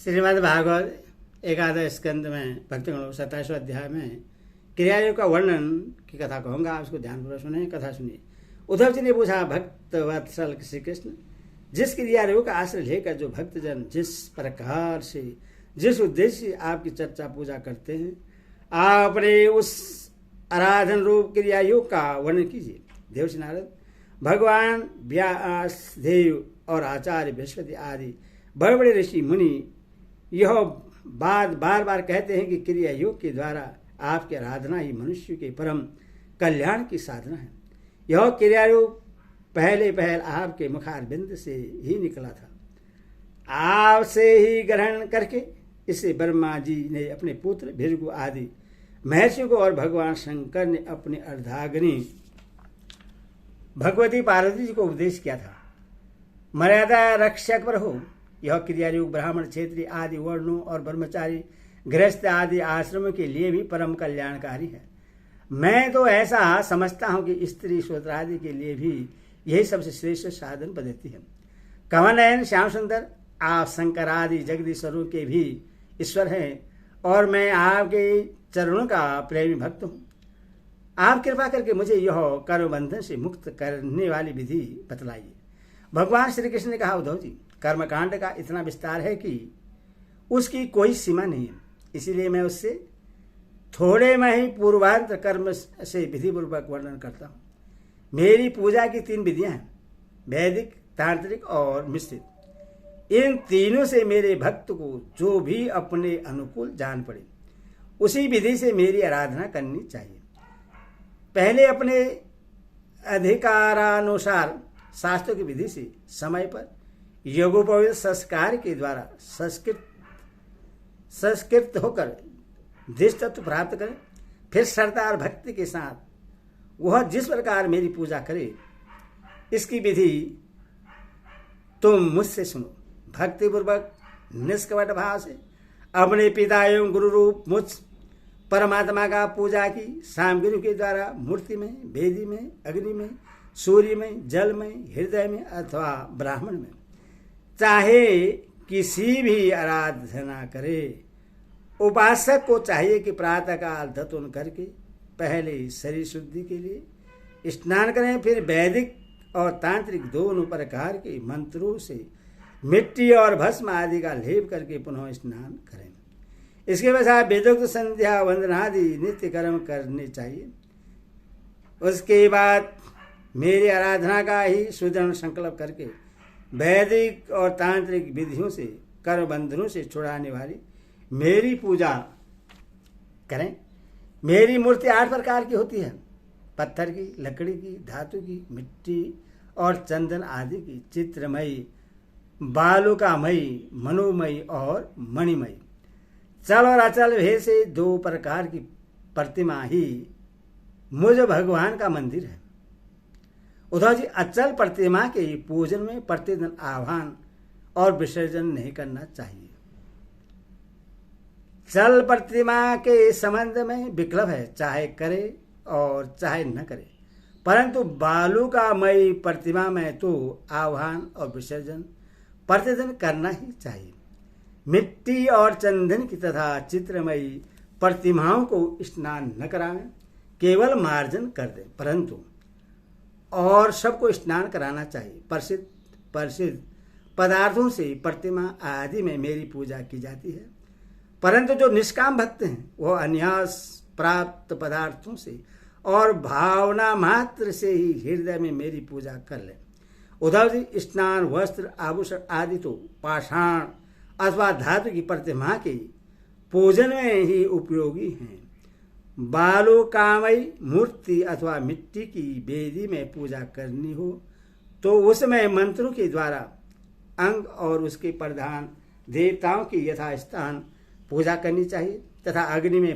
श्रीमद् भागवत एकादश स्कंद में भक्तगण 27वें अध्याय में क्रियायोग का वर्णन की कथा कहूँगा। आप उसको ध्यानपूर्वक सुने, कथा सुनिए। उद्धव जी ने पूछा, भक्त वत्सल श्री कृष्ण, जिस क्रियायोग का आश्रय लेकर जो भक्तजन जिस प्रकार से जिस उद्देश्य से आपकी चर्चा पूजा करते हैं, आप अपने उस आराधन रूप क्रियायोग का वर्णन कीजिए। देवर्षि नारद, भगवान व्यास देव और आचार्य बृहस्पति आदि बड़े बड़े ऋषि मुनि यह बात बार बार कहते हैं कि क्रिया योग के द्वारा आपकी आराधना ही मनुष्य के परम कल्याण की साधना है। यह क्रिया योग पहल आपके मुखारबिंद से ही निकला था। आपसे ही ग्रहण करके इसे ब्रह्मा जी ने अपने पुत्र भृगु आदि महर्षियों को और भगवान शंकर ने अपने अर्धाग्नि भगवती पार्वती जी को उपदेश किया था। मर्यादा रक्षक पर हो, यह क्रियायोग ब्राह्मण, क्षेत्रीय आदि वर्णों और ब्रह्मचारी गृहस्थ आदि आश्रमों के लिए भी परम कल्याणकारी है। मैं तो ऐसा समझता हूँ कि स्त्री श्रोत्र आदि के लिए भी यही सबसे श्रेष्ठ साधन पद्धति है। कमलनयन श्याम सुंदर, आप शंकर आदि जगदीश्वरों के भी ईश्वर हैं और मैं आपके चरणों का प्रेमी भक्त हूँ। आप कृपा करके मुझे यह कर्म बंधन से मुक्त करने वाली विधि बतलाइए। भगवान श्री कृष्ण ने कहा, उद्धव जी, कर्मकांड का इतना विस्तार है कि उसकी कोई सीमा नहीं है, इसीलिए मैं उससे थोड़े में ही पूर्वांत कर्म से विधिपूर्वक वर्णन करता हूँ। मेरी पूजा की 3 विधियां हैं, वैदिक, तांत्रिक और मिश्रित। इन तीनों से मेरे भक्त को जो भी अपने अनुकूल जान पड़े उसी विधि से मेरी आराधना करनी चाहिए। पहले अपने अधिकारानुसार शास्त्रों की विधि से समय पर योगोपवीत संस्कार के द्वारा संस्कृत होकर धृष्टत्व प्राप्त करें। फिर श्रद्धा और भक्ति के साथ वह जिस प्रकार मेरी पूजा करे, इसकी विधि तुम मुझसे सुनो। भक्तिपूर्वक निष्कपट भाव से अपने पिता एवं गुरु रूप मुझ परमात्मा का पूजा की सामग्री के द्वारा मूर्ति में, वेदी में, अग्नि में, सूर्य में, जल में, हृदय में अथवा ब्राह्मण में चाहे किसी भी आराधना करे। उपासक को चाहिए कि प्रातःकाल धतून करके पहले शरीर शुद्धि के लिए स्नान करें, फिर वैदिक और तांत्रिक दोनों प्रकार के मंत्रों से मिट्टी और भस्म आदि का लेप करके पुनः स्नान करें। इसके पश्चात वेदोक्त संध्या वंदनादि नित्य कर्म करने चाहिए। उसके बाद मेरी आराधना का ही सुदृढ़ संकल्प करके वैदिक और तांत्रिक विधियों से कर्म बंधनों से छुड़ाने वाली मेरी पूजा करें। मेरी मूर्ति 8 प्रकार की होती है, पत्थर की, लकड़ी की, धातु की, मिट्टी और चंदन आदि की, चित्रमयी, बालुकामयी, मनोमयी और मणिमयी। चल और अचल भेद से 2 प्रकार की प्रतिमा ही मुझ भगवान का मंदिर है। उद्धव जी, अचल प्रतिमा के पूजन में प्रतिदिन आह्वान और विसर्जन नहीं करना चाहिए। चल प्रतिमा के संबंध में विकल्प है, चाहे करे और चाहे न करे, परंतु बालुकामयी प्रतिमा में तो आह्वान और विसर्जन प्रतिदिन करना ही चाहिए। मिट्टी और चंदन की तथा चित्रमयी प्रतिमाओं को स्नान न करावें, केवल मार्जन कर दें, परंतु और सबको स्नान कराना चाहिए। प्रसिद्ध पदार्थों से प्रतिमा आदि में मेरी पूजा की जाती है, परंतु जो निष्काम भक्त हैं वह अन्यास प्राप्त पदार्थों से और भावना मात्र से ही हृदय में मेरी पूजा कर लें। उद्धव जी, स्नान, वस्त्र, आभूषण आदि तो पाषाण अथवा धातु की प्रतिमा के पूजन में ही उपयोगी हैं। बालुकामयी मूर्ति अथवा मिट्टी की वेदी में पूजा करनी हो तो उसमें मंत्रों के द्वारा अंग और उसके प्रधान देवताओं की यथास्थान पूजा करनी चाहिए तथा अग्नि में